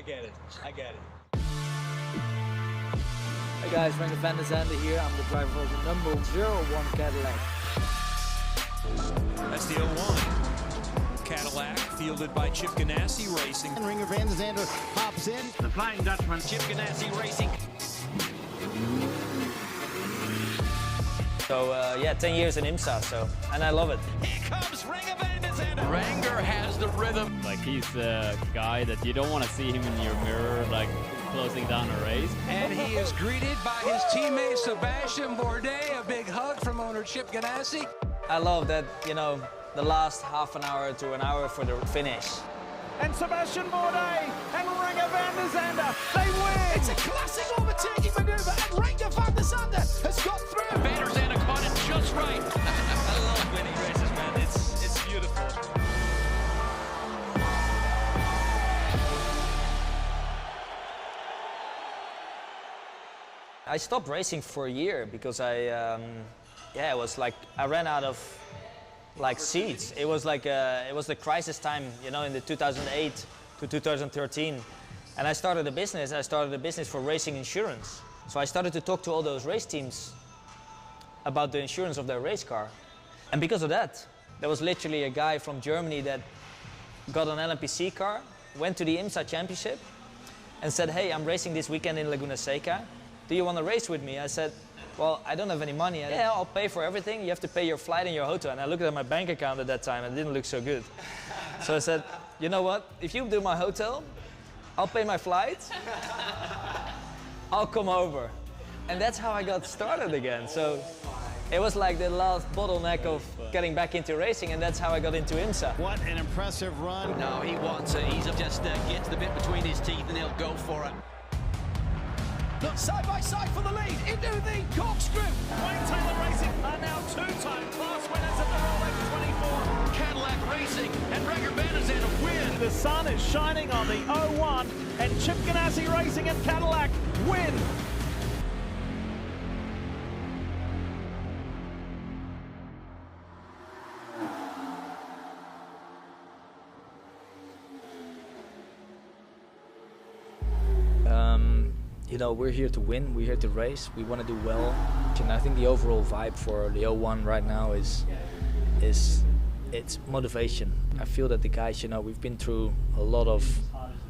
I get it. I get it. Hey guys, Renger van der Zande here. I'm the driver of the number 01 Cadillac. That's the 01 Cadillac, fielded by Chip Ganassi Racing. And Renger van der Zande hops in. The Flying Dutchman, Chip Ganassi Racing. So yeah, 10 years in IMSA, and I love it. Here comes Renger van der Zande. Renger has the rhythm. Like, he's the guy that you don't want to see him in your mirror, like, closing down a race. And he is greeted by his teammate Sebastian Bourdais. A big hug from owner Chip Ganassi. I love that, you know, the last half an hour to an hour for the finish. And Sebastian Bourdais and Renger van der Zande, they win! It's a classic overtaking maneuver, and Renger van der Zande has got through. Van der Zande caught it just right. I love winning races, man. It's beautiful. I stopped racing for a year because it was like I ran out of like seats. It was like it was the crisis time, you know, in the 2008 to 2013, and I started a business. I started a business for racing insurance. So I started to talk to all those race teams about the insurance of their race car, and because of that, there was literally a guy from Germany that got an LMPC car, went to the IMSA Championship, and said, "Hey, I'm racing this weekend in Laguna Seca. Do you want to race with me?" I said, "Well, I don't have any money." "Yeah, I'll pay for everything. You have to pay your flight and your hotel." And I looked at my bank account at that time and it didn't look so good. So I said, "You know what? If you do my hotel, I'll pay my flight. I'll come over." And that's how I got started again. So it was like the last bottleneck of getting back into racing, and that's how I got into IMSA. What an impressive run. No, he wants it. He's just gets the bit between his teeth and he'll go for it. Look, side by side for the lead into the corkscrew. Wayne Taylor Racing are now two-time class winners at the Rolex 24. Cadillac Racing and Renger van der Zande win. The sun is shining on the 01, and Chip Ganassi Racing and Cadillac win. You know, we're here to win, we're here to race, we want to do well. And I think the overall vibe for the 01 right now is it's motivation. I feel that the guys, you know, we've been through a lot of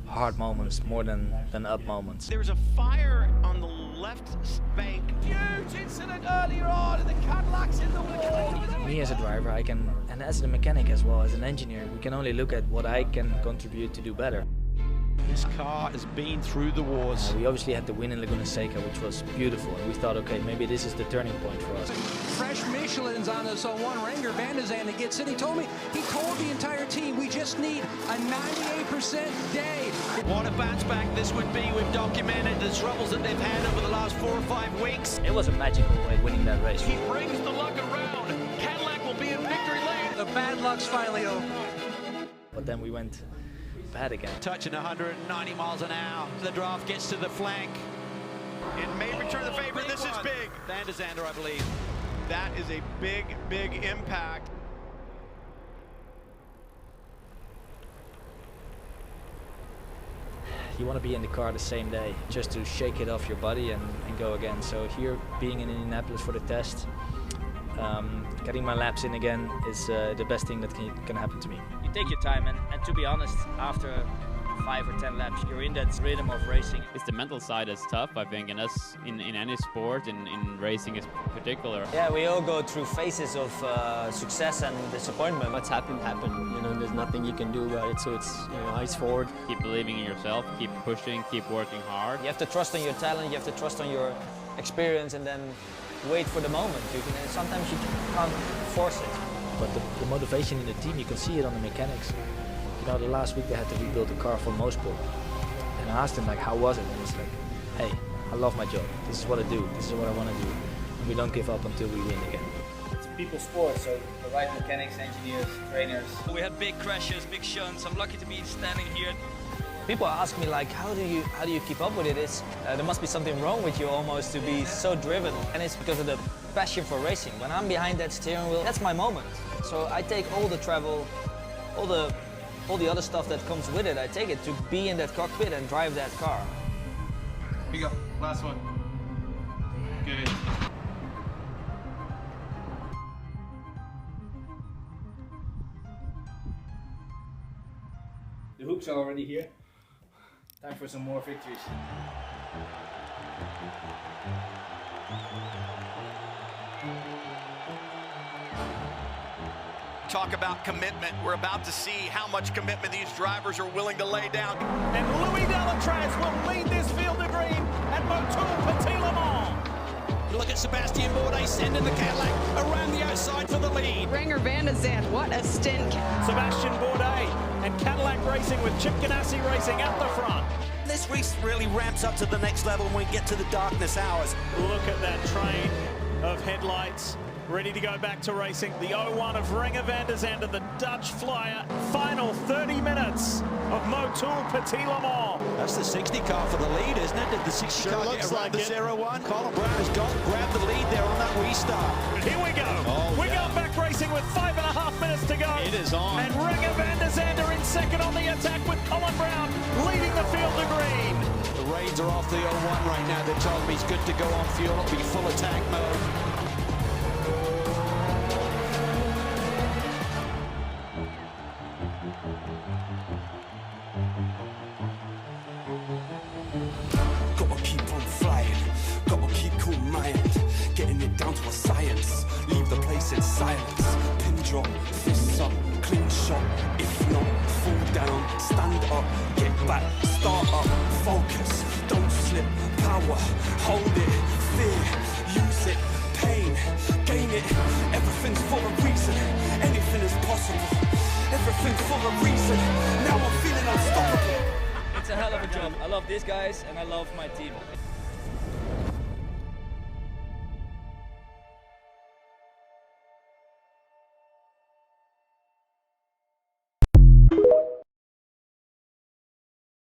hard moments, more than up moments. There's a fire on the left bank. Huge incident earlier on, and the Cadillac's in the wall. Me as a driver, I can, and as a mechanic as well, as an engineer, we can only look at what I can contribute to do better. This car has been through the wars. We obviously had the win in Laguna Seca, which was beautiful, and we thought, okay, maybe this is the turning point for us. Fresh Michelin's on us on one. Renger van der Zande gets in. He told the entire team, we just need a 98% day. What a bounce back this would be. We've documented the troubles that they've had over the last 4 or 5 weeks. It was a magical way winning that race. He brings the luck around. Cadillac will be in victory lane. The bad luck's finally over. But then we went bad again. Touching 190 miles an hour. The draft gets to the flank. It may return the favor. This is big. Van der Zande, I believe. That is a big, big impact. You want to be in the car the same day, just to shake it off your body and go again. So here, being in Indianapolis for the test, getting my laps in again is the best thing that can happen to me. You take your time, and to be honest, after 5 or 10 laps, you're in that rhythm of racing. It's the mental side that's tough, I think, and that's in any sport, in racing in particular. Yeah, we all go through phases of success and disappointment. What's happened. You know, there's nothing you can do about it. So it's, you know, eyes forward. Keep believing in yourself, keep pushing, keep working hard. You have to trust on your talent, you have to trust on your experience, and then wait for the moment. Sometimes you can't force it. But the motivation in the team, you can see it on the mechanics. You know, the last week they had to rebuild the car for Mosport. And I asked him, like, how was it? And he's like, hey, I love my job. This is what I do. This is what I want to do. And we don't give up until we win again. It's a people sport, so the right mechanics, engineers, trainers. We had big crashes, big shunts. I'm lucky to be standing here. People ask me, like, how do you keep up with it? There must be something wrong with you almost to be so driven. And it's because of the passion for racing. When I'm behind that steering wheel, that's my moment. So I take all the travel, all the all the other stuff that comes with it, I take it to be in that cockpit and drive that car. Here you go, last one. Good. The hooks are already here. Time for some more victories. Talk about commitment. We're about to see how much commitment these drivers are willing to lay down. And Louis Delatraz will lead this field of green at Motul Petit Le Mans. Look at Sebastian Bourdais sending the Cadillac around the outside for the lead. Renger van der Zandt, what a stint. Sebastian Bourdais and Cadillac Racing with Chip Ganassi Racing at the front. This race really ramps up to the next level when we get to the darkness hours. Look at that train of headlights ready to go back to racing. The 01 of Renger van der Zandt and the Dutch flyer. Final 30 minutes of Motul Petit Le Mans. That's the 60 car for the lead, isn't it? Did the 60 car get around the 01? Colin Brown has grabbed the lead there on that restart. Here we go. We're going back racing with 5.5 minutes to go. It is on. And Renger van der Zandt are in second on the attack with Colin Brown leading the field to green. The reins are off the 01 right now. They told me he's good to go on fuel. It'll be full attack mode. Gotta keep on flying, gotta keep cool mind, getting it down to a science, leave the place in silence, pin drop, fists up, clean shot, if not, fall down, stand up, get back, start up, focus, don't slip, power, hold it, fear, use it, pain, gain it, everything's for a reason, anything is possible, everything's for a reason, now I'm feeling unstoppable. It's a hell of a job. I love these guys and I love my team.